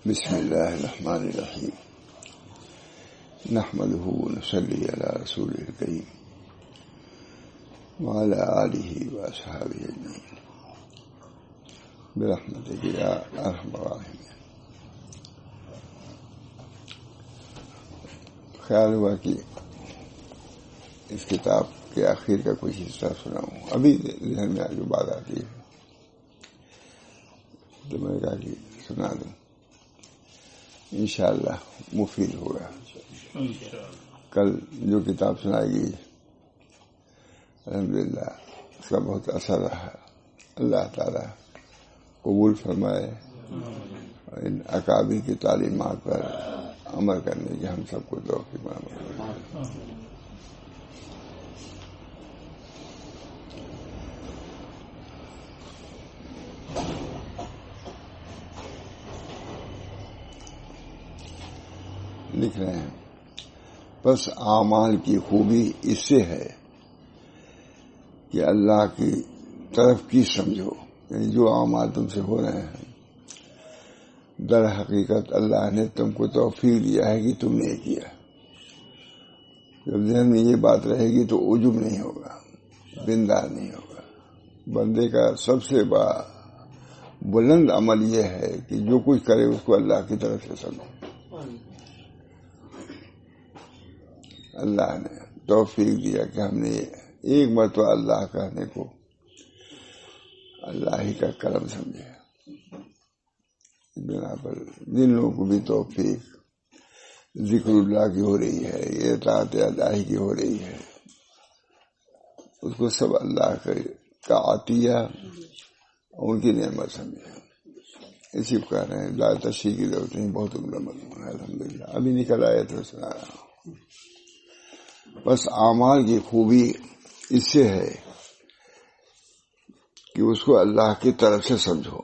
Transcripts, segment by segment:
بسم اللہ الرحمن الرحیم نحمده ونصلی علی رسول الکریم وعلی آلہ واصحابہ اجمعین برحمتک یا ارحم الراحمین۔ خیال ہوا کہ اس کتاب کے آخر کا کچھ حصہ سناؤں، ابھی ذہن میں جو بات آتی ہے تو میں نے کہا کہ سنا دوں، انشاءاللہ مفید ہوگا۔ کل جو کتاب سنائی گئی الحمدللہ اس کا بہت اثر رہا، اللہ تعالی قبول فرمائے اور ان اکابر کی تعلیمات پر عمل کرنے کی ہم سب کو توفیق عطا فرمائے۔ لکھ رہے ہیں، بس اعمال کی خوبی اس سے ہے کہ اللہ کی طرف کی سمجھو، یعنی جو اعمال تم سے ہو رہے ہیں در حقیقت اللہ نے تم کو توفیق دیا ہے کہ تم نے کیا۔ جب ذہن میں یہ بات رہے گی تو عجب نہیں ہوگا، بندار نہیں ہوگا۔ بندے کا سب سے بڑا بلند عمل یہ ہے کہ جو کچھ کرے اس کو اللہ کی طرف سے سمجھے۔ اللہ نے توفیق دیا کہ ہم نے ایک مرتبہ اللہ کہنے کو اللہ ہی کا کرم سمجھے۔ بنا پر جن لوگوں کو بھی توفیق ذکر اللہ کی ہو رہی ہے، یہ اطاعت اللہ کی ہو رہی ہے، اس کو سب اللہ کا عطیہ اور ان کی نعمت سمجھے۔ اسی کو کہہ رہے ہیں، لا تشریح کی ضرورت نہیں، بہت عمدہ مضمون ہے الحمدللہ۔ ابھی نکل آیا تو سنا رہا ہوں۔ بس اعمال کی خوبی اس سے ہے کہ اس کو اللہ کی طرف سے سمجھو،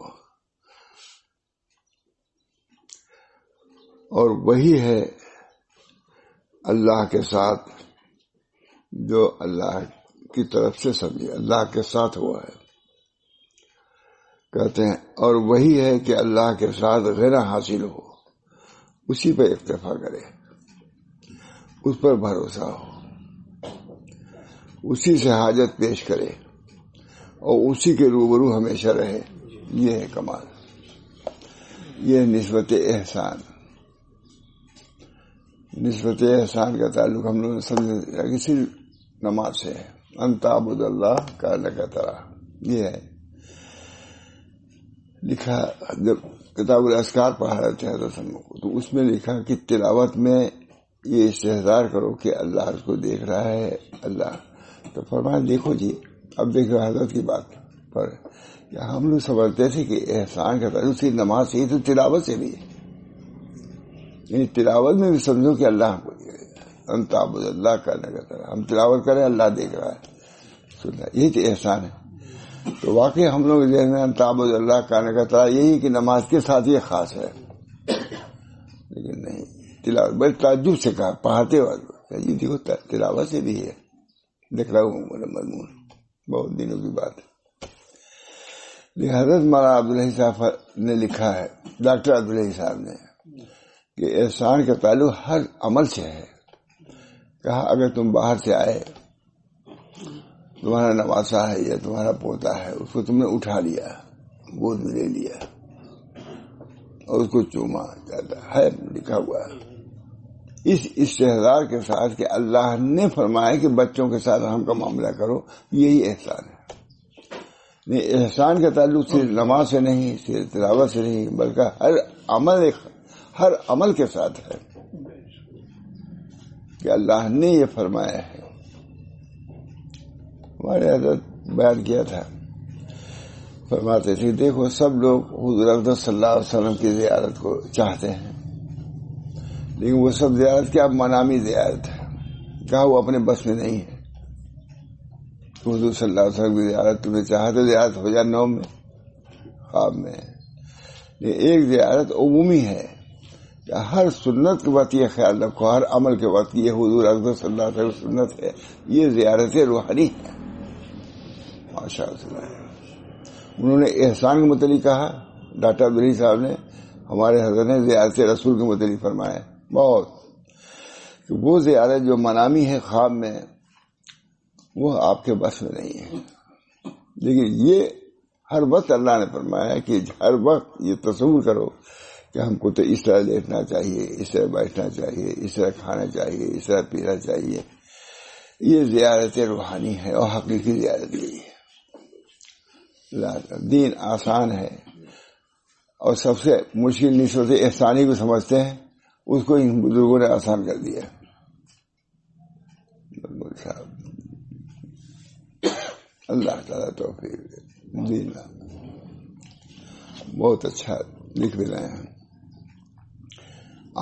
اور وہی ہے اللہ کے ساتھ جو اللہ کی طرف سے سمجھے، اللہ کے ساتھ ہوا ہے کہتے ہیں، اور وہی ہے کہ اللہ کے ساتھ غیرہ حاصل ہو، اسی پہ اکتفا کرے، اس پر بھروسہ ہو، اسی سے حاجت پیش کرے اور اسی کے روبرو ہمیشہ رہے۔ یہ ہے کمال، یہ نسبت احسان۔ نسبت احسان کا تعلق ہم لوگوں نے سمجھا کہ صرف نماز سے ہے، ان تعبد اللہ کانک تراہ۔ یہ ہے لکھا، جب کتاب الاذکار پڑھا رہے تھے حضرت کو تو اس میں لکھا کہ تلاوت میں یہ استحضار کرو کہ اللہ اس کو دیکھ رہا ہے۔ اللہ تو فرمایا دیکھو جی، اب دیکھو حضرت کی بات پر کہ ہم لوگ سمجھتے تھے کہ احسان کا تعلق صرف نماز سے ہی، تو تلاوت سے بھی ہے، یعنی تلاوت میں بھی سمجھو کہ اللہ ہم کو دیکھ رہا ہے۔ ہم تعبد اللہ کرنے کا طرح ہم تلاوت کریں، اللہ دیکھ رہا ہے، سن رہا ہے، یہی تو احسان ہے۔ تو واقعی ہم لوگ ذہن میں تعبد اللہ کرنے کا طرح یہی کہ نماز کے ساتھ یہ خاص ہے، لیکن نہیں، تلاوت بڑے تعجب سے کہا پڑھاتے وقت، یہ دیکھو تلاوت سے بھی ہے، دیکھ رہا ہوں مضمون، بہت دنوں کی بات ہے۔ حضرت مولانا عبداللہ صاحب نے لکھا ہے، ڈاکٹر عبداللہ صاحب نے، کہ احسان کا تعلق ہر عمل سے ہے۔ کہا اگر تم باہر سے آئے، تمہارا نواسا ہے یا تمہارا پوتا ہے، اس کو تم نے اٹھا لیا، گود میں لے لیا اور اس کو چوما، جاتا ہے لکھا ہوا ہے۔ اس استحضار کے ساتھ کہ اللہ نے فرمایا کہ بچوں کے ساتھ رحم کا معاملہ کرو، یہی احسان ہے۔ نہیں، احسان کا تعلق صرف نماز سے نہیں، صرف تلاوت سے نہیں، بلکہ ہر عمل کے ساتھ ہے کہ اللہ نے یہ فرمایا ہے۔ ہمارے حضرت بیان کیا تھا، فرماتے تھے دیکھو سب لوگ حضور اقدس صلی اللہ علیہ وسلم کی زیارت کو چاہتے ہیں، لیکن وہ سب زیارت کیا منامی زیارت ہے، کہا وہ اپنے بس میں نہیں ہے۔ حضور صلی اللہ علیہ وسلم کی زیارت تمہیں چاہے تو زیارت ہو جائے، نوم میں، خواب میں۔ ایک زیارت عمومی ہے کہ ہر سنت کے وقت یہ خیال رکھو، ہر عمل کے وقت یہ حضور اقدس صلی اللہ علیہ وسلم سنت ہے، یہ زیارت روحانی ہے۔ ماشاء اللہ، انہوں نے احسان کے متعلق کہا ڈاکٹر عبداللہ صاحب نے، ہمارے حضرت نے زیارت رسول کے متعلق فرمایا بہت، کہ وہ زیارت جو منامی ہے خواب میں وہ آپ کے بس میں نہیں ہے، لیکن یہ ہر وقت اللہ نے فرمایا کہ ہر وقت یہ تصور کرو کہ ہم کو تو اس طرح لیٹنا چاہیے، اس طرح بیٹھنا چاہیے، اس طرح کھانا چاہیے، اس طرح پینا چاہیے. یہ زیارت روحانی ہے اور حقیقی زیارت یہی ہے. دین آسان ہے اور سب سے مشکل نسبت احسانی کو سمجھتے ہیں، اس کو ان بزرگوں نے آسان کر دیا. اللہ تعالیٰ توفیق دین بہت اچھا لکھ بھی رہے ہیں.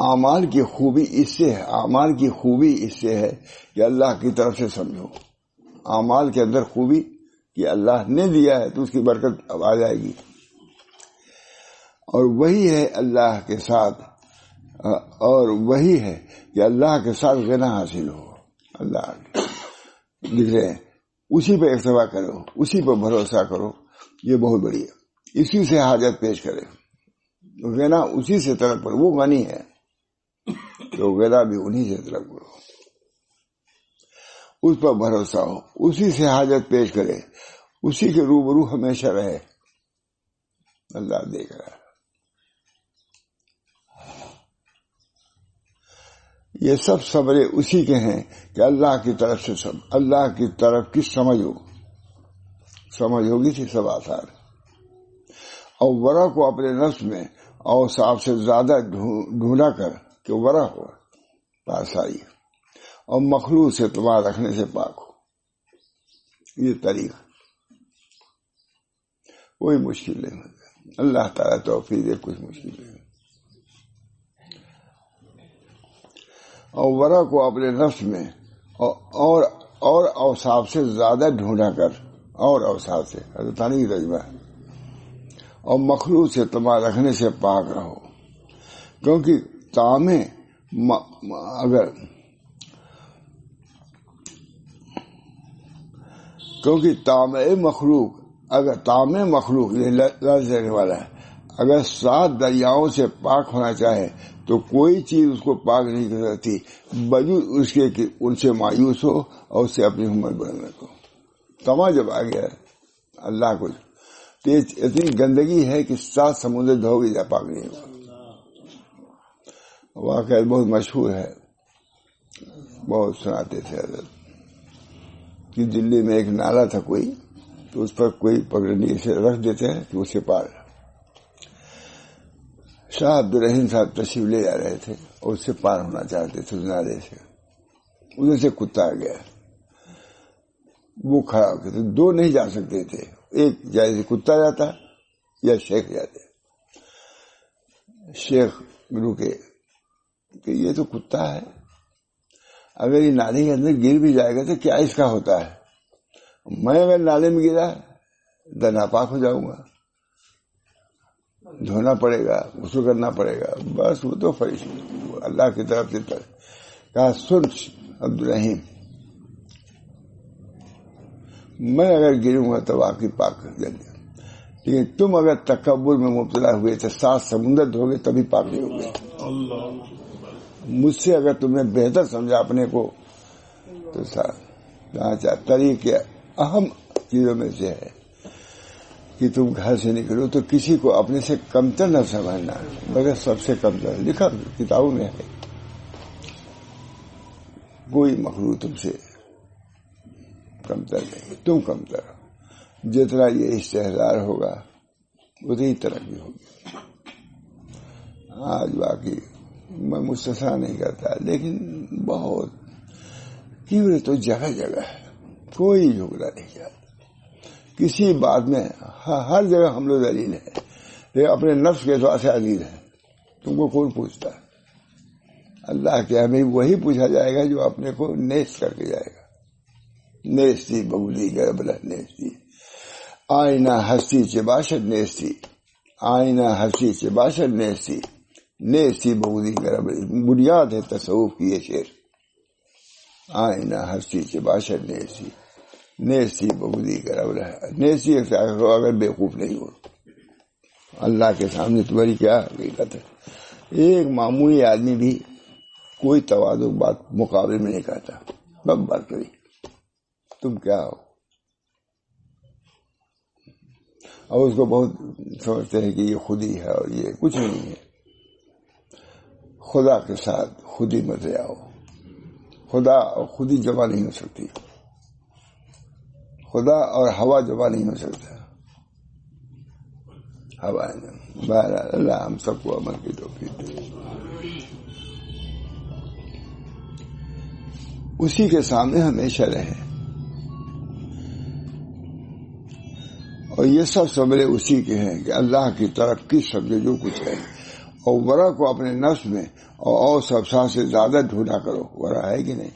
اعمال کی خوبی اس سے ہے، اعمال کی خوبی اس سے ہے کہ اللہ کی طرف سے سمجھو. اعمال کے اندر خوبی کہ اللہ نے دیا ہے تو اس کی برکت اب آ جائے گی، اور وہی ہے اللہ کے ساتھ، اور وہی ہے کہ اللہ کے ساتھ غنا حاصل ہو. اللہ لکھ رہے ہیں اسی پہ اکتفا کرو، اسی پہ بھروسہ کرو، یہ بہت بڑی ہے. اسی سے حاجت پیش کرے، غنا اسی سے طلب کرو، وہ غنی ہے تو غنا بھی انہی سے طلب کرو. اس پر بھروسہ ہو، اسی سے حاجت پیش کرے، اسی کے روبرو ہمیشہ رہے. اللہ دیکھ رہا ہے. یہ سب صبرے اسی کے ہیں کہ اللہ کی طرف سے سب، اللہ کی طرف کی سمجھ ہوگی تھی سب آثار. اور ورع کو اپنے نفس میں اور صاحب سے زیادہ ڈھونڈا کر کہ ورع ہو پاس آئی، اور مخلوق سے تمہارا رکھنے سے پاک ہو. یہ طریقہ کوئی مشکل نہیں ہوتا. اللہ تعالیٰ توفیق دے، کچھ مشکل نہیں. اور ورع کو اپنے نفس میں اور اوصاف سے زیادہ ڈھونڈا کر، اور اوصاف سے حضرتانی کی ترجمہ ہے، اور مخلوق سے تمہارا رکھنے سے پاک رہو. کیونکہ طعام مخلوق یہ لفظ دینے والا ہے، اگر 7 دریاؤں سے پاک ہونا چاہے تو کوئی چیز اس کو پاک نہیں کر سکتی بجز اس کے کہ ان سے مایوس ہو اور اس سے اپنی ہمت بڑھنے کو. تما جب آ گیا اللہ کو تو اتنی گندگی ہے کہ 7 سمندر دھو گی جا پاک نہیں ہوگا. واقعہ بہت مشہور ہے، بہت سناتے تھے حضرت کہ دلی میں ایک نالا تھا کوئی، تو اس پر کوئی پگڑنی سے رکھ دیتے ہیں کہ اسے پار. شاہ عبدالرحیم صاحب تشریف لے جا رہے تھے اور اس سے پار ہونا چاہتے تھے اس نالے سے. ادھر سے کتا آ گیا، وہ کھڑا ہو گیا، 2 نہیں جا سکتے تھے، ایک جیسے کتا جاتا یا شیخ جاتے. شیخ رکے کہ یہ تو کتا ہے، اگر یہ نالے کے اندر گر بھی جائے گا تو کیا اس کا ہوتا ہے، میں اگر نالے میں گرا تو ناپاک ہو جاؤں گا، دھونا پڑے گا، غسل کرنا پڑے گا. بس وہ تو فرشتہ اللہ کی طرف سے کہا سن عبدالرحیم، میں اگر گروں گا تو واقعی پاک کر دیں گے، لیکن تم اگر تکبر میں مبتلا ہوئے تو 7 سمندر دھوگے تبھی پاک نہیں ہوگے. مجھ سے اگر تم نے بہتر سمجھا اپنے کو تو طریقے اہم چیزوں میں سے ہے کہ تم گھر سے نکلو تو کسی کو اپنے سے کمتر نہ سمجھنا، مگر سب سے کمتر. لکھا کتابوں میں ہے، کوئی مخلوق تم سے کمتر نہیں، تم کمتر. جتنا یہ استحضار ہوگا اتنی ترقی ہوگی. آج باقی میں مستثنا نہیں کرتا، لیکن بہت کیوں تو جگہ جگہ ہے، کوئی جھگڑا نہیں چاہتا کسی بات میں. ہر جگہ ہم لوگ دلیل ہے، لیکن اپنے نفس کے اعتبار سے عزیز ہے. تم کو کون پوچھتا ہے؟ اللہ کے ہمیں وہی پوچھا جائے گا جو اپنے کو نیست کر کے جائے گا. نیستی ببولی گربلہ نیستی، آئینہ ہستی چباشد نیستی، آئینہ ہستی چباشد نیستی، نیستی ببولی گربلہ. بنیاد ہے تصوف کی یہ شعر. آئینہ ہستی چباشد نیستی، نیستی ببودی کرا. نیستی اگر بیوقوف نہیں ہو اللہ کے سامنے تمہاری کیا حقیقت ہے؟ ایک معمولی آدمی بھی کوئی تواضع بات مقابلے میں نہیں کہتا. بب بات کری تم کیا ہو، اور اس کو بہت سمجھتے ہیں کہ یہ خود ہی ہے اور یہ کچھ نہیں ہے. خدا کے ساتھ خود ہی مت آؤ. خدا اور خود ہی جمع نہیں ہو سکتی. خدا اور ہوا جمع نہیں ہو سکتا. ہوا بہرحال اللہ ہم سب کو عمل کی توفیق دے. اسی کے سامنے ہمیشہ رہے اور یہ سب سبرے اسی کے ہیں کہ اللہ کی ترقی سمجھے جو کچھ ہے، اور ورا کو اپنے نفس میں اور سبسا سے زیادہ ڈھونڈا کرو. ورا ہے کہ نہیں؟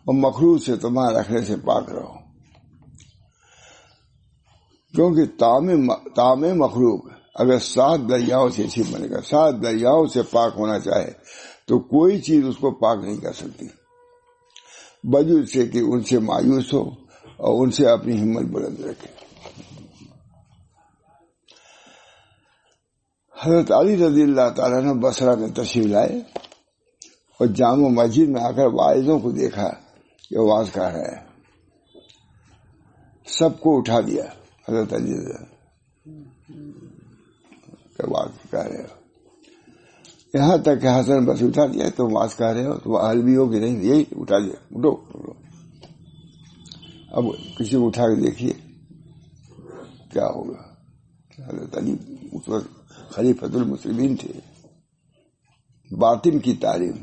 اور مخلوق سے تمہارا رکھنے سے پاک رہو، کیونکہ طعام مخلوق اگر 7 دریاؤں سے اسی بنے گا، 7 دریاؤں سے پاک ہونا چاہے تو کوئی چیز اس کو پاک نہیں کر سکتی، بجز سے کہ ان سے مایوس ہو اور ان سے اپنی ہمت بلند رکھے. حضرت علی رضی اللہ تعالیٰ نے بصرہ میں تشریف لائے اور جامع مسجد میں آ کر واعظوں کو دیکھا کہ آواز کر رہا ہے. سب کو اٹھا دیا. حضرت علی آواز کر رہے ہو، یہاں تک کہ حسن بس اٹھا دیا. تم آواز کر رہے ہو تو اہل بھی ہو کہ نہیں؟ یہی اٹھا دیا. اٹھو. اب کسی کو اٹھا کے دیکھیے کیا ہوگا. حضرت علی اس وقت خلیفۃ المسلمین تھے. باطن کی تعلیم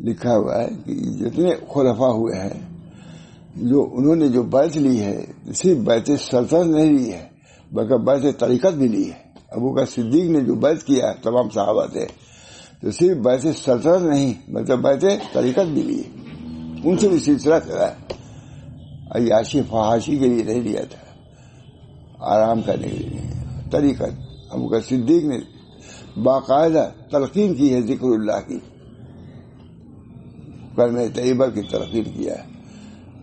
لکھا ہوا ہے کہ جتنے خلفاء ہوئے ہیں جو انہوں نے جو بیعت لی ہے، صرف بیعت سلطنت نہیں لی ہے بلکہ بیعت طریقت بھی لی ہے. ابو بکر صدیق نے جو بیعت کیا ہے تمام صحابہ تھے تو صرف بیعت سلطنت نہیں بلکہ بیعت طریقت بھی لی ہے. ان سے بھی سلسلہ چلا ہے. عیاشی فحاشی کے لیے نہیں لیا تھا، آرام کرنے کے لیے. طریقت ابو بکر صدیق نے باقاعدہ تلقین کی ہے، ذکر اللہ کی، کلمہ طیبہ کی تلقین کیا ہے.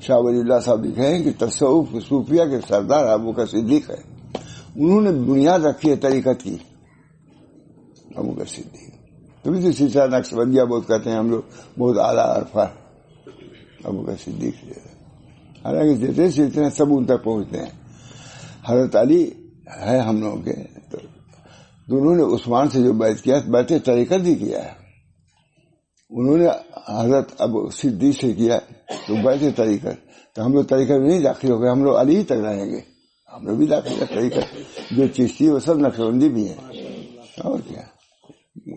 شاہ ولی اللہ صاحب لکھے ہیں کہ تصوف صوفیہ کے سردار ابو بکر صدیق ہے. انہوں نے بنیاد رکھی ہے طریقت کی، ابو بکر صدیق. تمہیں تو سلسلہ نقش بندیہ بہت کہتے ہیں ہم لوگ، بہت اعلیٰ عرفہ ابو بکر صدیق سے. حالانکہ جتنے سلسلے سب ان تک پہنچتے ہیں. حضرت علی ہے ہم لوگوں کے، تو انہوں نے عثمان سے جو بیعت کیا بیعت طریقت بھی کیا ہے. انہوں نے حضرت ابو صدیق سے کیا تو بیعت طریقت. تو ہم لوگ طریقت میں نہیں داخل ہو گئے، ہم لوگ علی ہی تک رہیں گے. ہم لوگ بھی داخل ہے طریقت. جو چشتی وہ سب نقشبندی بھی ہیں، اور کیا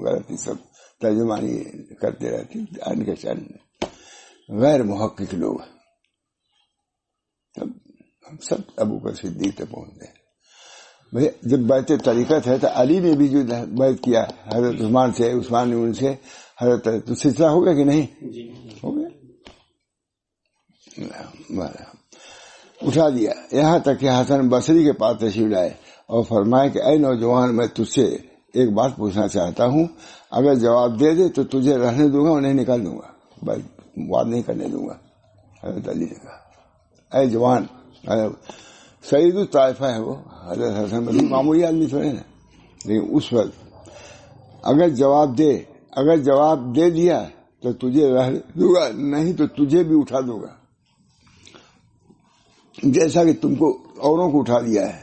غلطی سب ترجمانی کرتے رہتے ان کے شان میں. غیر محقق لوگ ہم سب ابو بکر صدیق تک پہنچتے ہیں. بھائی جب بیعت طریقت ہے تو علی نے بھی جو بیعت کیا حضرت عثمان سے، عثمان نے ان سے حضرت، تو سلسلہ ہو گیا کہ نہیں؟ ہو گیا. اٹھا دیا. یہاں تک کہ حسن بصری کے پاس تشریف لائے اور فرمائے کہ اے نوجوان، میں تجھ سے ایک بات پوچھنا چاہتا ہوں، اگر جواب دے دے تو تجھے رہنے دوں گا اور نہیں نکال دوں گا، بات نہیں کرنے دوں گا. حضرت علی نے کہا اے جوان، سعید الطائفہ ہے وہ حضرت حسن بصری، معمولی آدمی تھوڑے نا، لیکن اس وقت اگر جواب دے دیا تو تجھے رہ دوں گا، نہیں تو تجھے بھی اٹھا دوں گا، جیسا کہ تم کو اوروں کو اٹھا دیا ہے.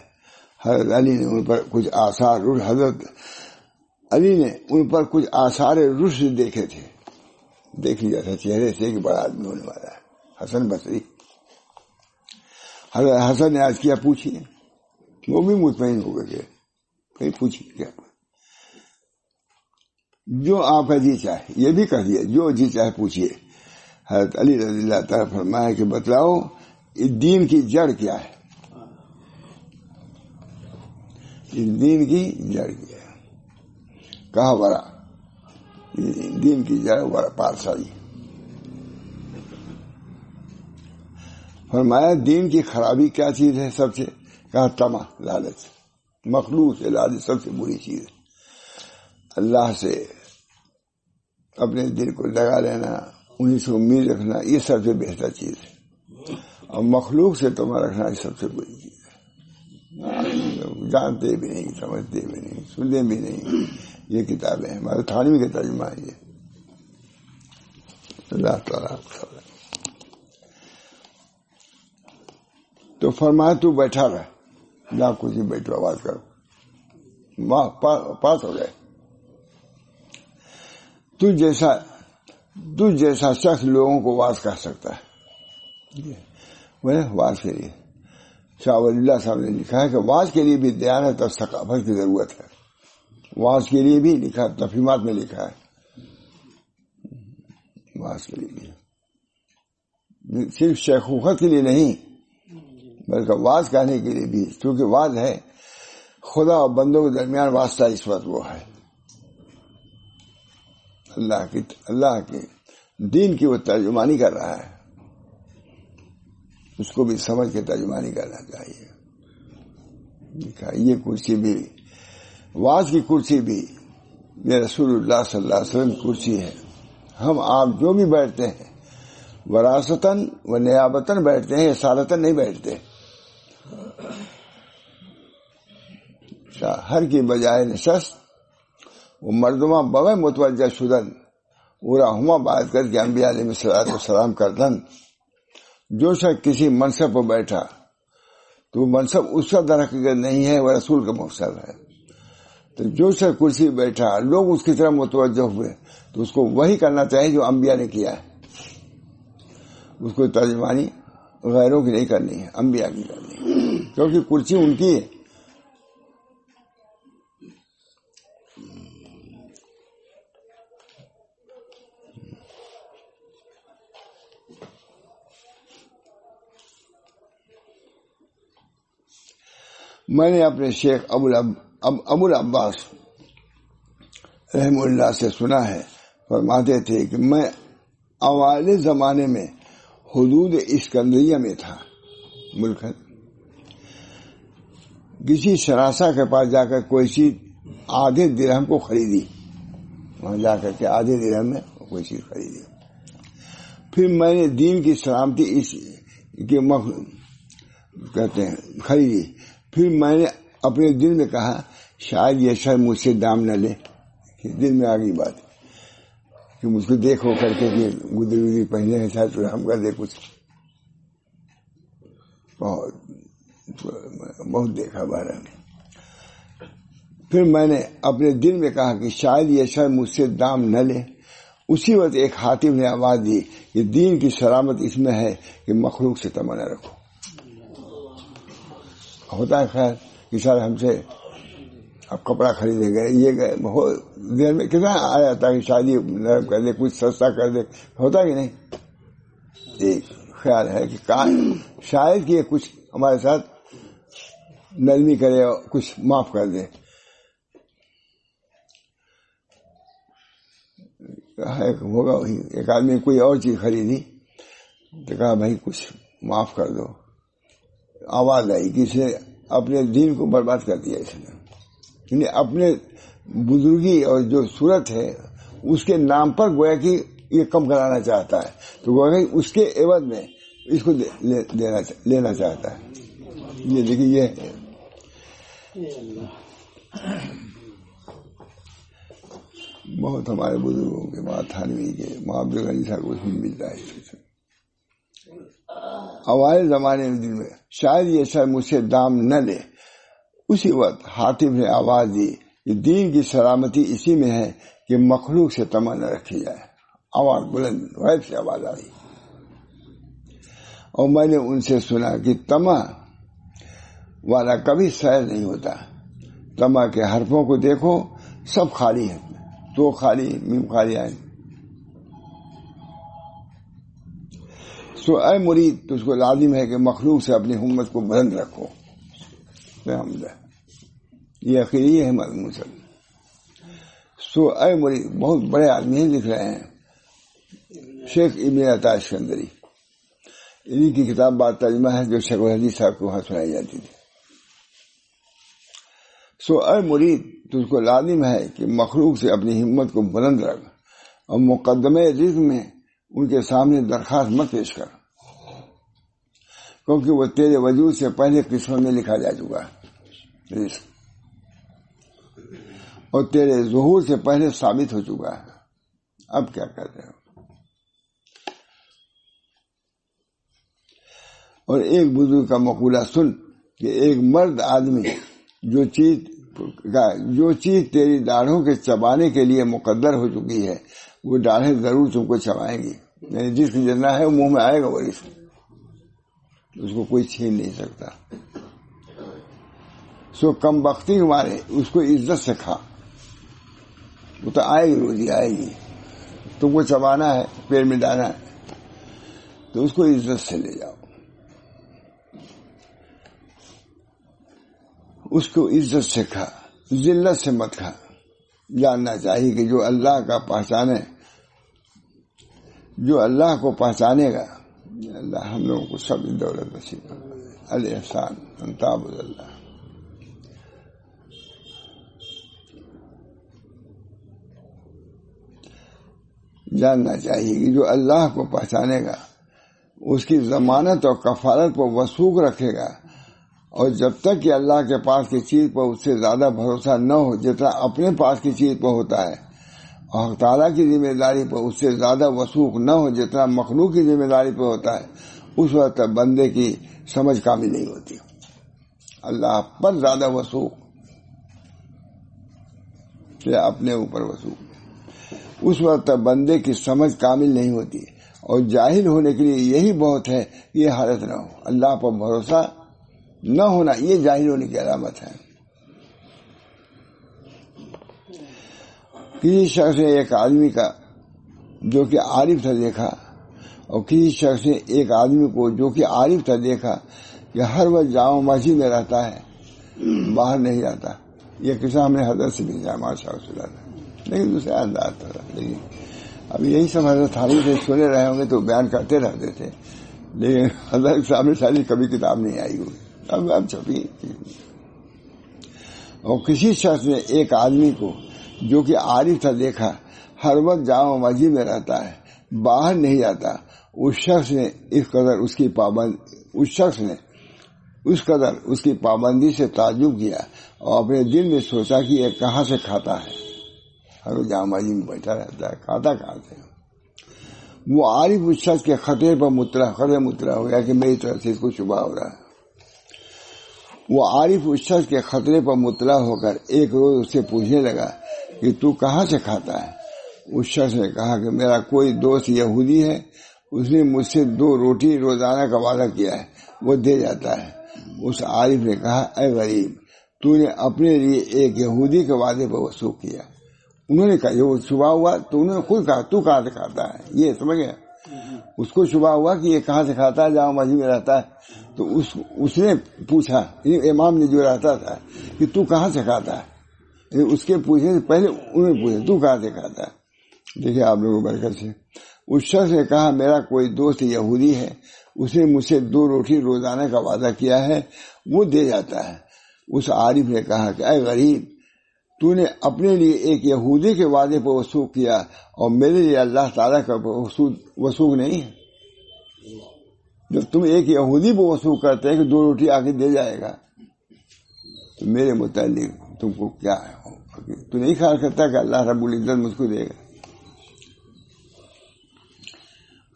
حضرت علی نے ان پر کچھ آثار رشد دیکھے تھے. دیکھ لیا تھا چہرے سے کہ بڑا آدمی ہونے والا ہے حسن بصری. حضرت حسن نے آج کیا پوچھیے، وہ بھی مطمئن ہو گئے کہ پوچھیے کیا، جو آپ کا جی چاہے. یہ بھی کہہ دیا جو جی چاہے پوچھیے. حضرت علی رضی اللہ تعالیٰ فرمایا کہ بتلاؤ اس دین کی جڑ کیا ہے. اس دین کی جڑ کیا ہے؟ کہا ورا. دین کی جڑ ورا، پارسائی. فرمایا دین کی خرابی کیا چیز ہے سب سے؟ کہا طمع، لالچ. مخلوق سے لالچ سب سے بری چیز ہے. اللہ سے اپنے دل کو لگا لینا، انہیں سے امید رکھنا، یہ سب سے بہتر چیز ہے. اور مخلوق سے تمہیں رکھنا یہ سب سے بری چیز ہے. جانتے بھی نہیں، سمجھتے بھی نہیں، سنتے بھی نہیں. یہ کتابیں ہمارے تھانوی کا ترجمہ ہے. یہ اللہ تعالیٰ تو فرمایا تو بیٹھا رہ، نہ کچھ نہیں، بیٹھو آواز کرو، پاس ہو جائے. تو جیسا شخص لوگوں کو واز کر سکتا ہے، وہ واز کے لیے شاہ ولی اللہ صاحب نے لکھا ہے کہ واز کے لیے بھی دیانت اور ثقافت کی ضرورت ہے. واز کے لیے بھی لکھا، تفہیمات میں لکھا ہے، واز کے لیے بھی، صرف شیخوخت کے لیے نہیں بلکہ واز کہنے کے لیے بھی، کیونکہ واز ہے خدا اور بندوں کے درمیان واسطہ، اس وقت وہ ہے اللہ کے دین کی وہ ترجمانی کر رہا ہے، اس کو بھی سمجھ کے ترجمانی کرنا چاہیے. یہ کرسی بھی، واز کی کرسی بھی یہ رسول اللہ صلی اللہ علیہ وسلم کی کرسی ہے. ہم آپ جو بھی بیٹھتے ہیں وراثتاً و نیابتاً بیٹھتے ہیں، اصالتاً نہیں بیٹھتے. ہر کی بجائے نشست وہ مردمہ بوے متوجہ شدن اورا ہما بات کر کے انبیاء علیہ السلام کردن. جو شخص کسی منصب پر بیٹھا تو وہ منصب اس کا در حقیقت نہیں ہے، وہ رسول کا منصب ہے. تو جو شخص کرسی بیٹھا لوگ اس کی طرف متوجہ ہوئے تو اس کو وہی کرنا چاہیے جو انبیاء نے کیا ہے. اس کو ترجمانی غیروں کی نہیں کرنی ہے، انبیاء کی کرنی ہے، کیونکہ کرسی ان کی ہے. میں نے اپنے شیخ ابو العباس رحم اللہ سے سنا ہے، فرماتے تھے کہ میں اوائل زمانے میں حدود اسکندریہ میں تھا، ملک کسی شراسہ کے پاس جا کر کوئی چیز آدھے درہم کو خریدی، وہاں جا کر کے آدھے درہم میں کوئی چیز خریدی. پھر میں نے دین کی سلامتی اس کے کہتے ہیں خریدی. پھر میں نے اپنے دل میں کہا شاید یہ شاید مجھ سے دام نہ لے. دل میں آ گئی بات کہ مجھ کو دیکھو کر کے گدری پہنے ہیں، شاید ہم کر دے کچھ. بہت دیکھا بارہ میں. پھر میں نے اپنے دل میں کہا کہ شاید یہ شاید مجھ سے دام نہ لے. اسی وقت ایک خاطب نے آواز دی کہ دین کی سلامت اس میں ہے کہ مخلوق سے تمنا رکھو. ہوتا ہے خیر کہ سر ہم سے اب کپڑا خریدے گئے، یہ گئے، دیر میں کتنا آ جاتا ہے کہ شادی نرم کر دے، کچھ سستا کر دے، ہوتا کہ نہیں. ایک خیال ہے کہ شاید کہ کچھ ہمارے ساتھ نرمی کرے اور کچھ معاف کر دے. ہوگا وہی. ایک آدمی کوئی اور چیز خریدی تو کہا بھائی کچھ معاف کر دو. آواز آئی کہ اسے اپنے دین کو برباد کر دیا اس نے، یعنی اپنے بزرگی اور جو صورت ہے اس کے نام پر گویا کہ یہ کم کرانا چاہتا ہے، تو گویا کہ اس کے عوض میں اس کو لینا چاہتا ہے. یہ دیکھیے یہ بہت ہمارے بزرگوں کے ماں تھانوی کے ماں عبدالغنی صاحب کو ملتا ہے. اوائل زمانے میں دل میں شاید یہ شاید مجھ سے دام نہ لے. اسی وقت حاطب نے آواز دی کہ دین کی سلامتی اسی میں ہے کہ مخلوق سے تمنا نہ رکھی جائے. آواز بلند غیب سے آواز آئی اور میں نے ان سے سنا کہ تما والا کبھی سیر نہیں ہوتا. تما کے حرفوں کو دیکھو، سب خالی ہیں، تو خالی میم خالی آئے. سو اے مرید تجھ کو لازم ہے کہ مخلوق سے اپنی ہمت کو بلند رکھو. یہ اخیری ہے مضمون سب. سو اے مرید بہت بڑے آدمی لکھ رہے ہیں، شیخ ابن عطا اسکندری. انہیں کی کتاب بات ترجمہ ہے جو شیخ الحدیث صاحب کو وہاں سنائی جاتی تھی. سو اے مرید تجھ کو لازم ہے کہ مخلوق سے اپنی ہمت کو بلند رکھ اور مقدمے رزق میں ان کے سامنے درخواست مت پیش کر، کیونکہ وہ تیرے وجود سے پہلے قسمت میں لکھا جا چکا ہے. رزق، اور تیرے ظہور سے پہلے ثابت ہو چکا ہے، اب کیا کر رہے ہو؟ اور ایک بزرگ کا مقولہ سن کہ ایک مرد آدمی جو چیز تیری داڑھوں کے چبانے کے لیے مقدر ہو چکی ہے وہ داڑھیں ضرور تم کو چبائیں گی، یعنی جس کی جتنا ہے وہ منہ میں آئے گا، وہ اس کو کوئی چھین نہیں سکتا۔ سو کم بختی ہمارے اس کو عزت سے کھا، وہ تو آئے گی، روزی آئے گی، تم کو چبانا ہے، پیڑ میں ڈانا ہے تو اس کو عزت سے لے جاؤ، اس کو عزت سے کھا، ذلت سے مت کھا۔ جاننا چاہیے کہ جو اللہ کا پہچانے، جو اللہ کو پہچانے گا، اللہ ہم لوگوں کو سب دولت نصیب کرے۔ الاحسان ان تعبد اللہ۔ جاننا چاہیے کہ جو اللہ کو پہچانے گا اس کی ضمانت اور کفالت پر وثوق رکھے گا، اور جب تک کہ اللہ کے پاس کی چیز پر اس سے زیادہ بھروسہ نہ ہو جتنا اپنے پاس کی چیز پر ہوتا ہے، اور حق تعالیٰ کی ذمہ داری پر اس سے زیادہ وثوق نہ ہو جتنا مخلوق کی ذمہ داری پر ہوتا ہے، اس وقت بندے کی سمجھ کامل نہیں ہوتی۔ اللہ پر زیادہ وثوق کہ اپنے اوپر وثوق، اس وقت بندے کی سمجھ کامل نہیں ہوتی، اور جاہل ہونے کے لیے یہی بہت ہے کہ یہ حالت نہ ہو۔ اللہ پر بھروسہ نہ ہونا یہ جاہل ہونے کی علامت ہے۔ کسی شخص نے ایک آدمی کا جو کہ عارف تھا دیکھا، اور کسی شخص نے ایک آدمی کو جو کہ عارف تھا دیکھا کہ ہر وقت جامع مسجد میں رہتا ہے، باہر نہیں جاتا۔ یہ قصہ ہم نے حضرت سے بھی جامع صاحب سے لاتا، لیکن دوسرے انداز تھا۔ لیکن اب یہی سب حضرت تھانی سے سنے رہے ہوں گے تو بیان کرتے رہتے تھے، لیکن حضرت صاحب نے ساری کبھی کتاب نہیں آئی ہوئی، اب چھپی۔ اور کسی شخص نے ایک آدمی کو جو کہ عارف تھا دیکھا، ہر وقت جامع مسجد میں رہتا ہے، باہر نہیں جاتا۔ اس شخص نے اس کی پابندی سے تعجب کیا اور اپنے دل میں سوچا کہ یہ کہاں سے کھاتا ہے، ہر روز جامع مسجد میں بیٹھا رہتا ہے، کھاتا کہاں سے؟ وہ عارف اس شخص کے خطرے پر مطلع ہو گیا کہ میری طرف سے اس کو شبہ ہو رہا ہے۔ وہ عارف اس شخص کے خطرے پر مطلع ہو کر ایک روز اس سے پوچھنے لگا کہ تو کہاں سے کھاتا ہے؟ اس شخص نے کہا کہ میرا کوئی دوست یہودی ہے، اس نے مجھ سے 2 روٹی روزانہ کا وعدہ کیا ہے، وہ دے جاتا ہے۔ اس عارف نے کہا اے غریب، تو نے اپنے لیے ایک یہودی کے وعدے پر وثوق کیا۔ انہوں نے کہا جو شبہ ہوا تو انہوں نے خود کہا تو کہاں سے کھاتا ہے، یہ سمجھ گیا؟ اس کو شبہ ہوا کہ یہ کہاں سے کھاتا ہے، جامع مسجد میں رہتا ہے، تو اس نے پوچھا، امام نے جو رہتا تھا کہ تو کہاں سے کھاتا ہے، اس کے پوچھنے سے پہلے انہوں نے پوچھا تو کہاں سے کھاتا ہے۔ دیکھیں آپ لوگوں برکت سے، اس شخص نے کہا میرا کوئی دوست یہودی ہے، اس نے مجھ سے 2 روٹی روزانہ کا وعدہ کیا ہے، وہ دے جاتا ہے۔ اس عارف نے کہا کہ اے غریب، تو نے اپنے لیے ایک یہودی کے وعدے پر وثوق کیا اور میرے لیے اللہ تعالیٰ کا وثوق نہیں ہے۔ جب تم ایک یہودی پر وثوق کرتے ہیں کہ 2 روٹی آ کے دے جائے گا، تو میرے متعلق تم کو کیا ہے؟ تو نہیں خیال کرتا کہ اللہ رب العزت مجھ کو دے گا؟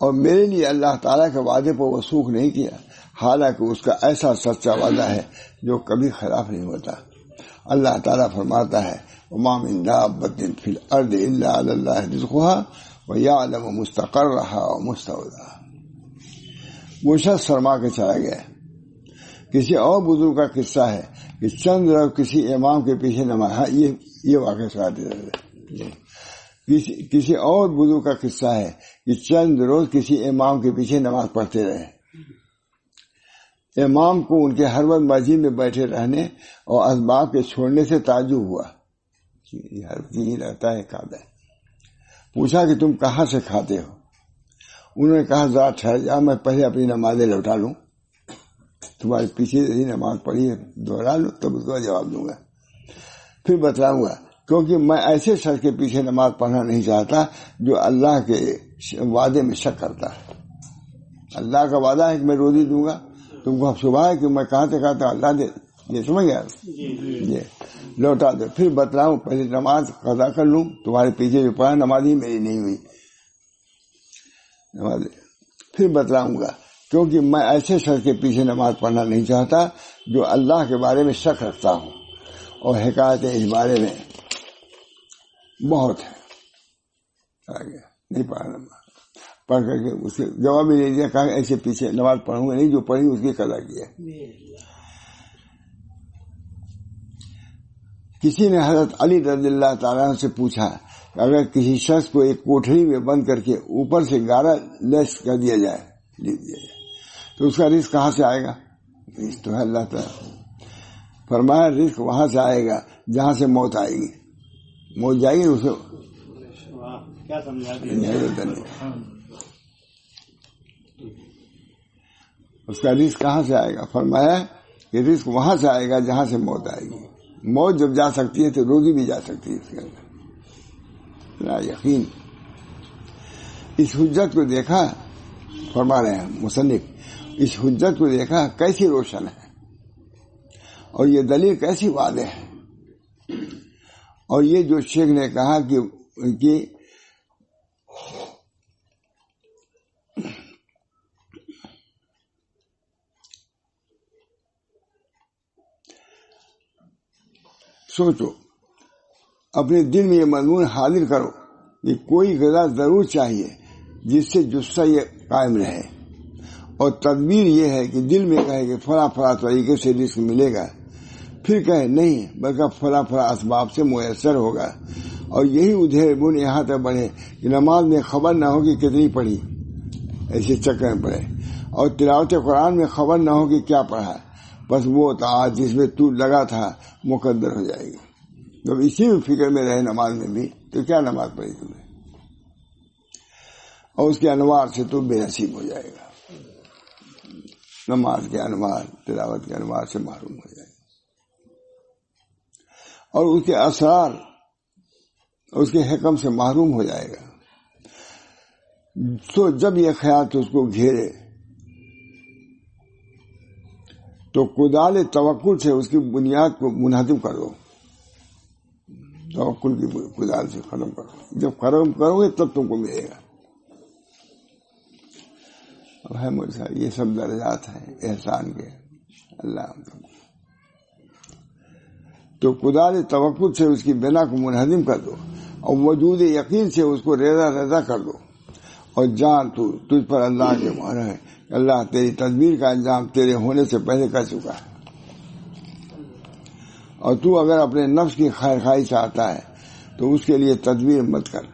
اور میرے لیے اللہ تعالیٰ کے وعدے پر وثوق نہیں کیا، حالانکہ اس کا ایسا سچا وعدہ ہے جو کبھی خلاف نہیں ہوتا۔ اللہ تعالیٰ فرماتا ہے وَمَا مِن دَابَّةٍ فِي الْأَرْضِ إِلَّا عَلَى اللَّهِ رِزْقُهَا وَيَعْلَمُ مُسْتَقَرَّهَا وَمُسْتَوْدَاهَا۔ وہ شخص فرما کے چلا گیا۔ کسی اور بزرگ کا قصہ ہے کہ چند روز کسی امام کے پیچھے نماز، یہ واقعہ سناتے رہے۔ کسی اور بزرگ کا قصہ ہے کہ چند روز کسی امام کے پیچھے نماز پڑھتے رہے۔ امام کو ان کے ہر وقت مسجد میں بیٹھے رہنے اور اسباب کے چھوڑنے سے تعجب ہوا، ہر چیز رہتا ہے کھاتا ہے۔ پوچھا کہ تم کہاں سے کھاتے ہو؟ انہوں نے کہا ذرا ٹھہر جا، میں پہلے اپنی نمازیں لوٹا لوں، تمہارے پیچھے سے نماز پڑھی ہے دوہرا لوں تب اس کا جواب دوں گا، پھر بتلاؤں گا، کیونکہ میں ایسے شخص کے پیچھے نماز پڑھنا نہیں چاہتا جو اللہ کے وعدے میں شک کرتا ہے۔ اللہ کا وعدہ ہے کہ میں روزی دوں گا، تم کو صبح ہے کہ میں کہاں سے کھاتا اللہ دے، یہ سمجھ گیا؟ یہ لوٹا دو، پھر بتلاؤں، پہلے نماز قضا کر لوں، تمہارے پیچھے جو پڑھا نماز ہی میری نہیں ہوئی نماز، پھر بتلاؤں گا، کیونکہ میں ایسے شخص کے پیچھے نماز پڑھنا نہیں چاہتا جو اللہ کے بارے میں شک رکھتا ہوں، اور حکایتیں اس بارے میں بہت ہے، آگے نہیں پڑھا نماز، پڑھ کر کے اس کے جواب ہی نہیں دیا، کہا ایسے پیچھے نماز پڑھوں گا نہیں، جو پڑھی اس کی قضا کی ہے۔ کسی نے حضرت علی رضی اللہ تعالیٰ سے پوچھا کہ اگر کسی شخص کو ایک کوٹھری میں بند کر کے اوپر سے گارا لیس کر دیا جائے، لکھ دیا جائے، تو اس کا رزق کہاں سے آئے گا؟ رزق تو ہے اللہ تعالیٰ۔ فرمایا رزق وہاں سے آئے گا جہاں سے موت آئے گی، موت جائے گی اسے اس کا رزق کہاں سے آئے گا؟ فرمایا کہ رزق وہاں سے آئے گا جہاں سے موت آئے گی۔ موت جب جا سکتی ہے تو روزی بھی جا سکتی ہے اس کے اندر، یقین۔ اس حجت کو دیکھا، فرما رہے ہیں مصنف، اس حجت کو دیکھا کیسی روشن ہے، اور یہ دلیل کیسی واضح ہے۔ اور یہ جو شیخ نے کہا کہ ان کی سوچو، اپنے دل میں یہ مضمون حاضر کرو کہ کوئی غذا ضرور چاہیے جس سے جثہ یہ قائم رہے، اور تدبیر یہ ہے کہ دل میں کہے کہ فلاں فلاں طریقے سے رزق ملے گا، پھر کہے نہیں بلکہ فلاں فلاں اسباب سے میسر ہوگا، اور یہی ادھیر بن یہاں تک بڑھے کہ نماز میں خبر نہ ہو کہ کتنی پڑھی، ایسے چکر میں پڑے، اور تلاوت قرآن میں خبر نہ ہو کہ کیا پڑھا، بس وہ طاعت جس میں تو لگا تھا مقدر ہو جائے گی۔ جب اسی میں فکر میں رہے نماز میں بھی تو کیا نماز پڑھی تم نے، اور اس کے انوار سے تو بے نصیب ہو جائے گا، نماز کے انوار، تلاوت کے انوار سے محروم ہو جائے گا، اور اس کے اسرار، اس کے حکم سے محروم ہو جائے گا۔ تو جب یہ خیال اس کو گھیرے تو کدال توکل سے اس کی بنیاد کو منہدم کر دو، توکل کی کدال سے ختم کر دو، جب ختم کرو گے تب تم کو ملے گا۔ اب ہے مجھ سے یہ سب درجات ہیں احسان کے، اللہ تو کدال توکل سے اس کی بنا کو منہدم کر دو، اور وجود یقین سے اس کو ریزہ ریزہ کر دو، اور جان تو تجھ پر اللہ کے مہر ہے، اللہ تیری تدبیر کا انجام تیرے ہونے سے پہلے کر چکا ہے، اور تو اگر اپنے نفس کی خیر خواہی چاہتا ہے تو اس کے لیے تدبیر مت کر،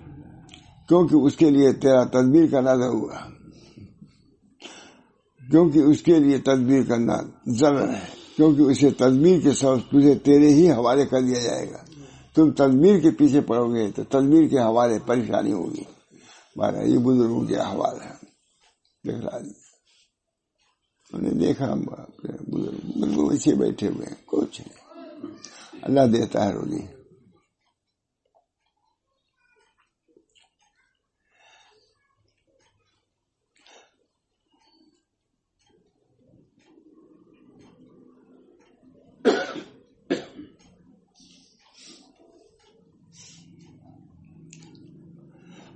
کیونکہ اس کے لیے تیرا تدبیر کرنا ضرور ہے، کیونکہ اس کے لیے تدبیر کرنا ضرور ہے، کیونکہ اسے تدبیر کے سبب تجھے تیرے ہی حوالے کر دیا جائے گا۔ تم تدبیر کے پیچھے پڑو گے تو تدبیر کے حوالے پریشانی ہوگی۔ بارہ یہ بزرگوں کے احوال ہے، دکھلا دی انہوں نے دیکھا، ہم بزرگ بالکل ایسے بیٹھے ہوئے ہیں، کچھ نہیں، اللہ دیتا ہے روزی۔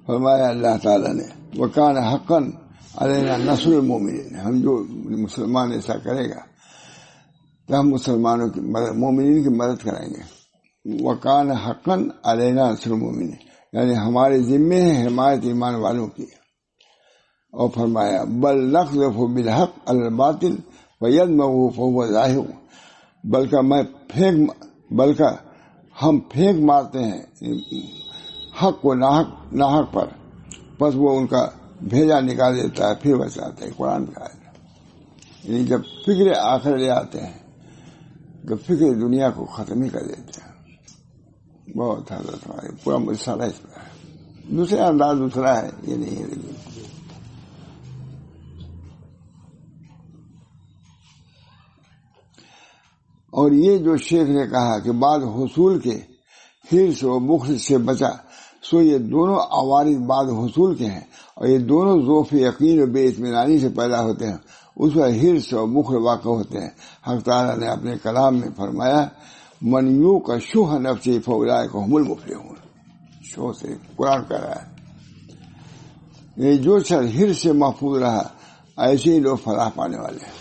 فرمایا اللہ تعالیٰ نے وَكَانَ حَقًّا عَلَيْنَا نَصْرُ الْمُؤْمِنِينَ، ہم جو مسلمان ایسا کرے گا تو ہم مسلمانوں کی مدد، مومنین کی مدد کریں گے۔ وَكَانَ حَقًّا عَلَيْنَا نَصْرُ الْمُؤْمِنِينَ، یعنی ہمارے ذمے ہے حمایت ایمان والوں کی۔ اور فرمایا بَلْ نَقْذِفُ بِالْحَقِّ عَلَى الْبَاطِلِ فَيَدْمَغُهُ فَهُوَ زَاهِقٌ، بلکہ ہم پھینک مارتے ہیں حق کو ناحق پر، بس وہ ان کا بھیجا نکال دیتا ہے، پھر بچاتے ہیں۔ قرآن کا ہے، یعنی جب فکر آخر لے آتے ہیں تو فکر دنیا کو ختم ہی کر دیتے ہیں۔ بہت حضرت ہمارے پورا مسئلہ اس پر ہے، دوسرا انداز دوسرا ہے، یہ نہیں ہے۔ اور یہ جو شیخ نے کہا کہ بعد حصول کے حرص و بخل سے بچا، سو یہ دونوں عوارض بعد حصول کے ہیں، اور یہ دونوں ذوف یقین و بے اطمینانی سے پیدا ہوتے ہیں، اس پر حرص اور بخل واقع ہوتے ہیں. حق تعالیٰ نے اپنے کلام میں فرمایا من یوق شح نفسہ فاولئک هم المفلحون. شو سے قرآن کہہ رہا ہے یہ جو شخص حرص سے محفوظ رہا ایسے ہی لوگ فلاح پانے والے ہیں.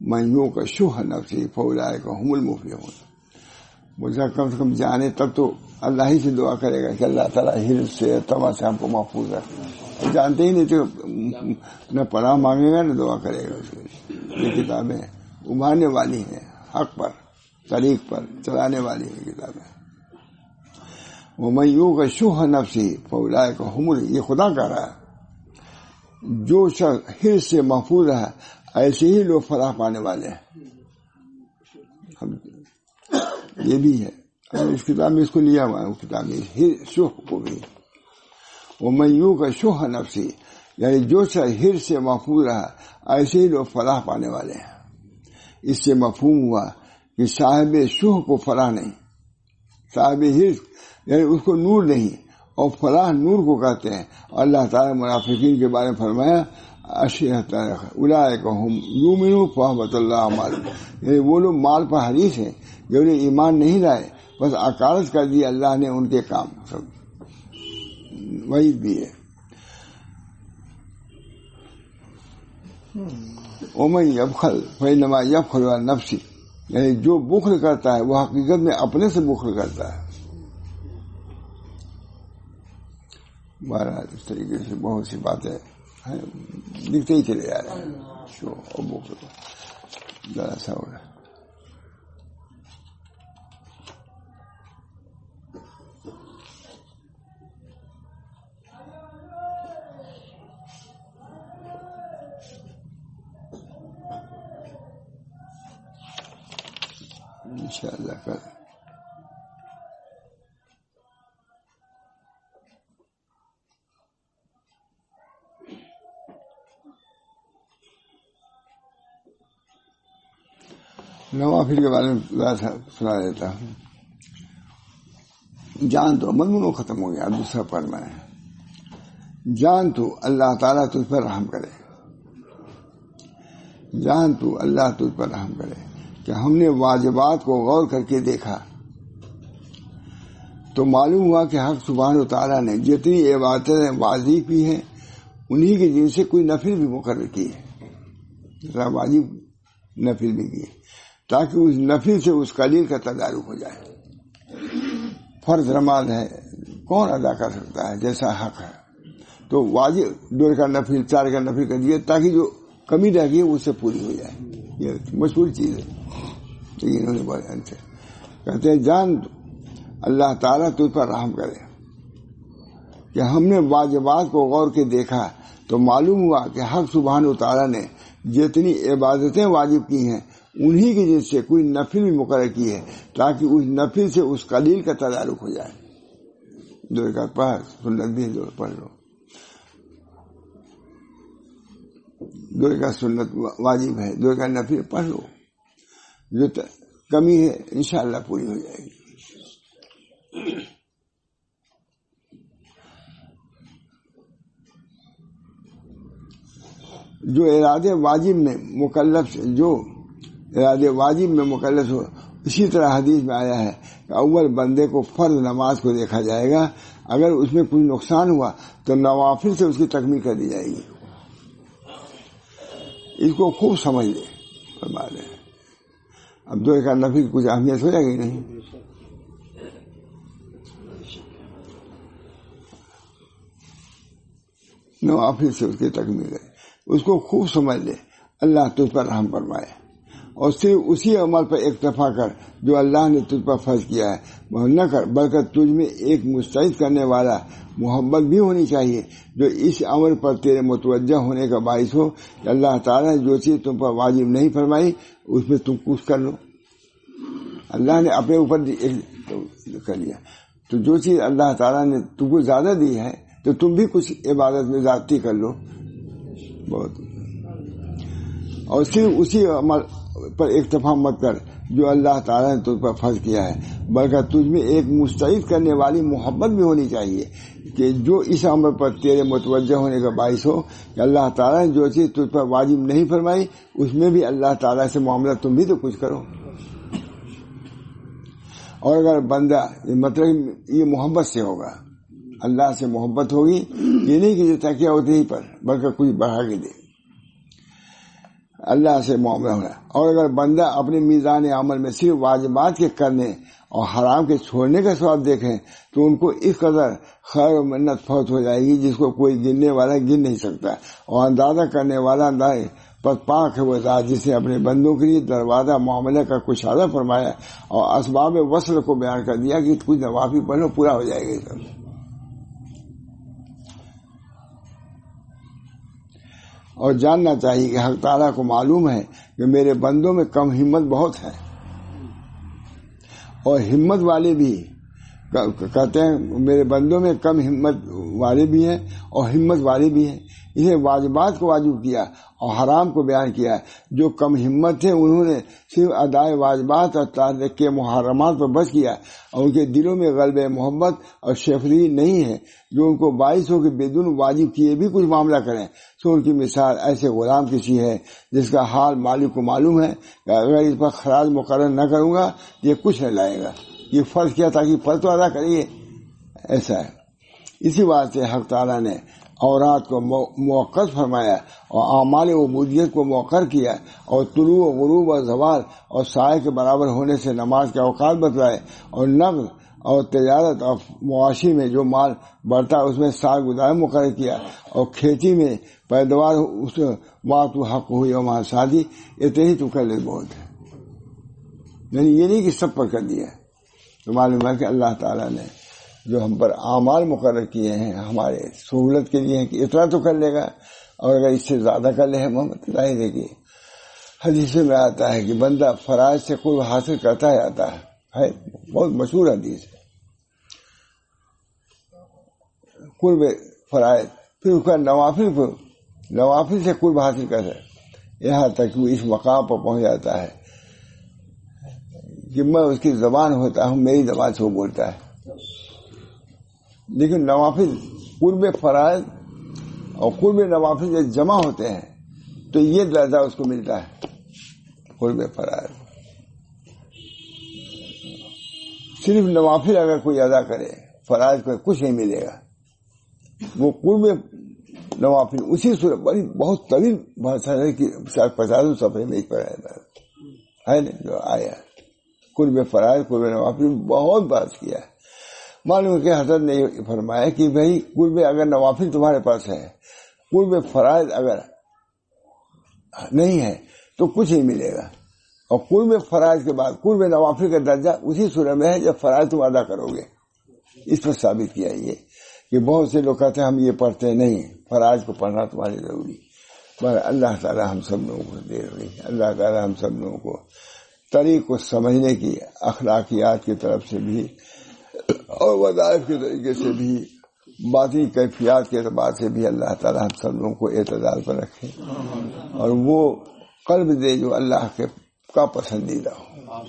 من یوق شح نفسہ فاولئک هم المفلحون. مجھے کم سے کم جانے تب تو اللہ ہی سے دعا کرے گا کہ اللہ تعالیٰ حرص سے تما سے ہم کو محفوظ رکھے. جانتے ہی نہیں تو نہ پناہ مانگے گا نہ دعا کرے گا. یہ کتابیں ابھارنے والی ہیں, حق پر طریق پر چلانے والی ہیں کتابیں. ومن یوق شح نفسہ فاولئک هم یہ خدا کہہ رہا ہے جو شخص حرص سے محفوظ رہا ایسے ہی لوگ فلاح پانے والے ہیں. یہ بھی ہے اس کتاب میں اس کو لیا ہوا ہے, اس کتاب میں شح کو بھی. ومن یوق شح نفسہ یعنی جو شخص حرص سے محفوظ رہا ایسے ہی لوگ فلاح پانے والے ہیں. اس سے مفہوم ہوا کہ صاحب شح کو فلاح نہیں, صاحب حرص یعنی اس کو نور نہیں, اور فلاح نور کو کہتے ہیں. اللہ تعالیٰ منافقین کے بارے میں فرمایا اولئک هم یؤمنون فاحبط اللہ اعمالهم, یعنی وہ لوگ مال پر حریص ہیں جو انہیں ایمان نہیں لائے, بس عکارت کر دی اللہ نے ان کے کام. سب وعید بھی ہے. ومن یبخل فانما یبخل عن نفسہ یعنی جو بخل کرتا ہے وہ حقیقت میں اپنے سے بخل کرتا ہے. مہاراج اس طریقے سے بہت سی باتیں لکھتے ہی چلے جا رہے ہیں. شو اور بخل ذرا سا ہو رہا ہے. انشاءاللہ کل نوافل کے بارے میں سنا دیتا ہوں. جان تو مضمون ختم ہو گیا, دوسرا پڑھ میں جان تو اللہ تعالیٰ تجھ پر رحم کرے. جان تو اللہ تجھ پر رحم کرے کہ ہم نے واجبات کو غور کر کے دیکھا تو معلوم ہوا کہ حق سبحانہ تعالیٰ نے جتنی عبادتیں واجب کی ہیں انہی کے جن سے کوئی نفل بھی مقرر کی ہے, واجب نفل بھی کی, تاکہ اس نفل سے اس قلیل کا تدارک ہو جائے. فرض نماز ہے کون ادا کر سکتا ہے جیسا حق ہے, تو واجب 2 کا نفل 4 کا نفل کر دیے تاکہ جو کمی رہ گئی اس سے پوری ہو جائے. یہ مشہور چیز ہے. انہوں نے بولے کہتے ہیں جان اللہ تعالیٰ تجھ پر رحم کرے کہ ہم نے واجبات کو غور کے دیکھا تو معلوم ہوا کہ حق سبحانہ تعالیٰ نے جتنی عبادتیں واجب کی ہیں انہی کی جن سے کوئی نفل بھی مقرر کی ہے تاکہ اس نفل سے اس قلیل کا تدارک ہو جائے. 2 رکعت پڑھ سنت بھی 2 پڑھ لو, 2 رکعت سنت واجب ہے, 2 رکعت نفل پڑھ لو, جو کمی ہے انشاءاللہ پوری ہو جائے گی. جو ارادے واجب میں مکلف ہو اسی طرح حدیث میں آیا ہے کہ اول بندے کو فرض نماز کو دیکھا جائے گا, اگر اس میں کوئی نقصان ہوا تو نوافل سے اس کی تکمیل کر دی جائے گی. اس کو خوب سمجھ لے فرما رہے ہیں. اب 2 رکعت نفل کی کچھ اہمیت ہو جائے گی نہیں. نوافل سے اس کی تکمیل ہے, اس کو خوب سمجھ لے. اللہ تجھ پر رحم فرمائے اور صرف اسی عمل پر اکتفا کر جو اللہ نے تجھ پر فرض کیا ہے وہ نہ کر, بلکہ تجھ میں ایک مستعد کرنے والا محبت بھی ہونی چاہیے جو اس عمل پر تیرے متوجہ ہونے کا باعث ہو کہ اللہ تعالیٰ نے جو چیز تم پر واجب نہیں فرمائی اس میں تم کچھ کر لو. اللہ نے اپنے اوپر کر لیا تو جو چیز اللہ تعالیٰ نے تم کو زیادہ دی ہے تو تم بھی کچھ عبادت میں زیادتی کر لو. بہت اور صرف اسی عمل پر اکتفا مت کر جو اللہ تعالیٰ نے تجھ پر فرض کیا ہے, بلکہ تجھ میں ایک مستعد کرنے والی محبت بھی ہونی چاہیے کہ جو اس عمل پر تیرے متوجہ ہونے کا باعث ہو کہ اللہ تعالیٰ نے جو چیز تجھ پر واجب نہیں فرمائی اس میں بھی اللہ تعالیٰ سے معاملہ تم بھی تو کچھ کرو. اور اگر بندہ مطلب یہ محبت سے ہوگا، اللہ سے محبت ہوگی، یہ نہیں کہ تکیہ ہوتے ہی پر بلکہ کچھ بڑھا کے دے، اللہ سے معاملہ ہوگا. اور اگر بندہ اپنے میزان عمل میں صرف واجبات کے کرنے اور حرام کے چھوڑنے کا ثواب دیکھیں تو ان کو اس قدر خیر و منت فوت ہو جائے گی جس کو کوئی گننے والا گن نہیں سکتا. اور اندازہ کرنے والا اندازہ پر پاک ہے وہ ذات جس نے اپنے بندوں کے لیے دروازہ معاملہ کا کشادہ فرمایا اور اسباب وصل کو بیان کر دیا کہ کچھ نوافل پڑھو پورا ہو جائے گا. سب اور جاننا چاہیے کہ حق تعالیٰ کو معلوم ہے کہ میرے بندوں میں کم ہمت بہت ہے، اور ہمت والے بھی کہتے ہیں میرے بندوں میں کم ہمت والے بھی ہیں اور ہمت والے بھی ہیں. اسے واجبات کو واجب کیا اور حرام کو بیان کیا. جو کم ہمت تھے انہوں نے صرف ادائے واجبات اور تارک کے محرمات پر بچ کیا اور ان کے دلوں میں غلبہ محبت اور شفقت نہیں ہے جو ان کو باعث ہو کہ بدون واجب کیے بھی کچھ معاملہ کریں. سو ان کی مثال ایسے غلام کسی ہے جس کا حال مالک کو معلوم ہے کہ اگر اس پر خراج مقرر نہ کروں گا یہ کچھ نہ لائے گا. یہ فرض کیا تاکہ فرض تو ادا کریے، ایسا ہے. اسی واسطے حق تعالیٰ نے اورات کو موقت فرمایا اور اعمال عبودیت کو مؤخر کیا اور طلوع و غروب اور زوال اور سائے کے برابر ہونے سے نماز کے اوقات بتلائے اور نقد اور تجارت اور معاشی میں جو مال بڑھتا اس میں سال گزارا مقرر کیا اور کھیتی میں پیداوار اس بات حق ہوئی اور وہاں شادی اتنے ہی تو کر لے بہت ہے. یعنی یہ نہیں کہ سب پر کر دیا. تو معلوم ہے کہ اللہ تعالیٰ نے جو ہم پر اعمال مقرر کیے ہیں ہمارے سہولت کے لیے کہ اتنا تو کر لے گا، اور اگر اس سے زیادہ کر لے محمد ظاہر ہے کہ حدیث میں آتا ہے کہ بندہ فرائض سے قرب حاصل کرتا ہی آتا ہے. بہت مشہور حدیث ہے. قرب فرائض پھر اس کا نوافل سے قرب حاصل کرتا ہے یہاں تک وہ اس مقام پر پہنچ جاتا ہے کہ میں اس کی زبان ہوتا ہوں، میری زبان سے وہ بولتا ہے. لیکن نوافل قرب فرائض اور قرب نوافل جب جمع ہوتے ہیں تو یہ درجہ اس کو ملتا ہے. قرب فرائض صرف نوافل اگر کوئی ادا کرے فرائض کو کچھ نہیں ملے گا. وہ قرب نوافل اسی صورت بڑی بہت طویل بھاشا کی 50 صفحے میں پر ہے نا جو آیا. قرب فرائض قرب نوافل بہت بات کیا ہے. معلوم کہ حضرت نے فرمایا کہ بھائی قرب اگر نوافل تمہارے پاس ہے، قرب فرائض اگر نہیں ہے تو کچھ نہیں ملے گا. اور قرب فرائض کے بعد قرب نوافل کا درجہ اسی صورت میں ہے جب فرائض تم ادا کرو گے. اس پر ثابت کیا یہ کہ بہت سے لوگ کہتے ہیں ہم یہ پڑھتے نہیں، فرائض کو پڑھنا تمہاری ضروری. مگر اللہ تعالی ہم سب لوگوں کو دے رہی ہے. اللہ تعالی ہم سب لوگوں کو طریق کو سمجھنے کی اخلاقیات کی طرف سے بھی اور وظائف کے طریقے سے بھی باطنی کیفیات کے اعتبار سے بھی اللہ تعالی ہم سب لوگوں کو اعتدال پر رکھے اور وہ قلب دے جو اللہ کا پسندیدہ ہو.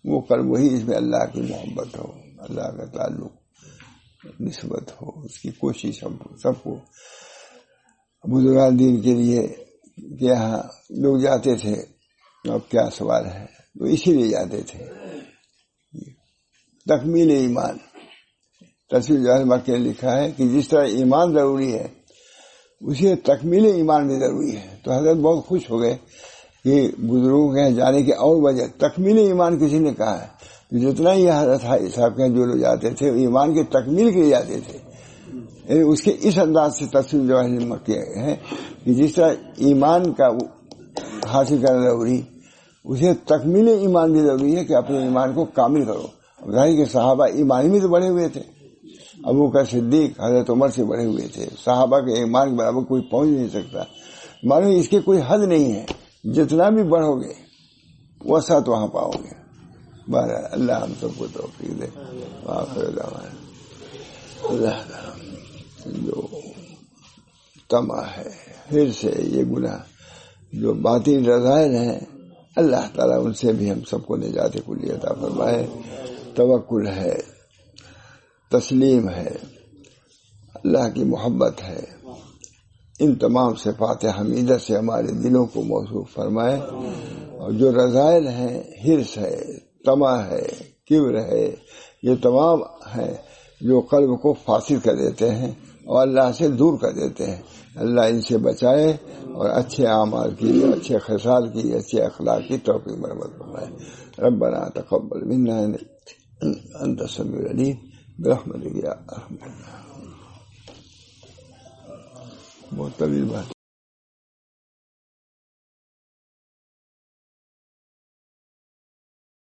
وہ قلب وہی جس میں اللہ کی محبت ہو، اللہ کا تعلق نسبت ہو. اس کی کوشش ہم سب کو بزرگان دین کے لیے کہ یہاں لوگ جاتے تھے. اب کیا سوال ہے، وہ اسی لیے جاتے تھے تکمیل ایمان. تفسیر جواہر مکی نے لکھا ہے کہ جس طرح ایمان ضروری ہے اسی تکمیل ایمان بھی ضروری ہے. تو حضرت بہت خوش ہو گئے کہ بزرگوں کے جانے کی اور وجہ تکمیل ایمان کسی نے کہا ہے. جتنا ہی حضرت صاحب کے جو لوگ جاتے تھے ایمان کی تکمیل کے لیے جاتے تھے. یعنی اس کے اس انداز سے تفسیر جواہر مکی ہے کہ جس طرح ایمان کا حاصل کرنا ضروری اسے تکمیل ایمان بھی ضروری ہے کہ اپنے ایمان کو کامل کرو. ظاہر کے صحابہ ایمانی میں تو بڑھے ہوئے تھے. ابو بکر صدیق حضرت عمر سے بڑھے ہوئے تھے. صحابہ کے ایمان کے برابر کوئی پہنچ نہیں سکتا. معلوم اس کے کوئی حد نہیں ہے. جتنا بھی بڑھو گے ویسا تو وہاں پاؤ گے. بہرحال اللہ ہم سب کو توفیق دے. اللہ جو تما ہے پھر سے یہ گناہ جو باطن رذائل ہیں اللہ تعالیٰ ان سے بھی ہم سب کو نجات کلی عطا فرمائے. توکل ہے، تسلیم ہے، اللہ کی محبت ہے، ان تمام صفات حمیدہ سے ہمارے دلوں کو موصوف فرمائے، اور جو رذائل ہیں، حرص ہے، طمع ہے، کبر ہے، یہ تمام ہیں جو قلب کو فاسد کر دیتے ہیں اور اللہ سے دور کر دیتے ہیں، اللہ ان سے بچائے اور اچھے اعمال کی، اچھے خصال کی، اچھے اخلاق کی توفیق مرحمت فرمائے۔ ربنا تقبل منا انت السمیع العلیم برحمتک یا ارحم الراحمین۔ بہت طویل بات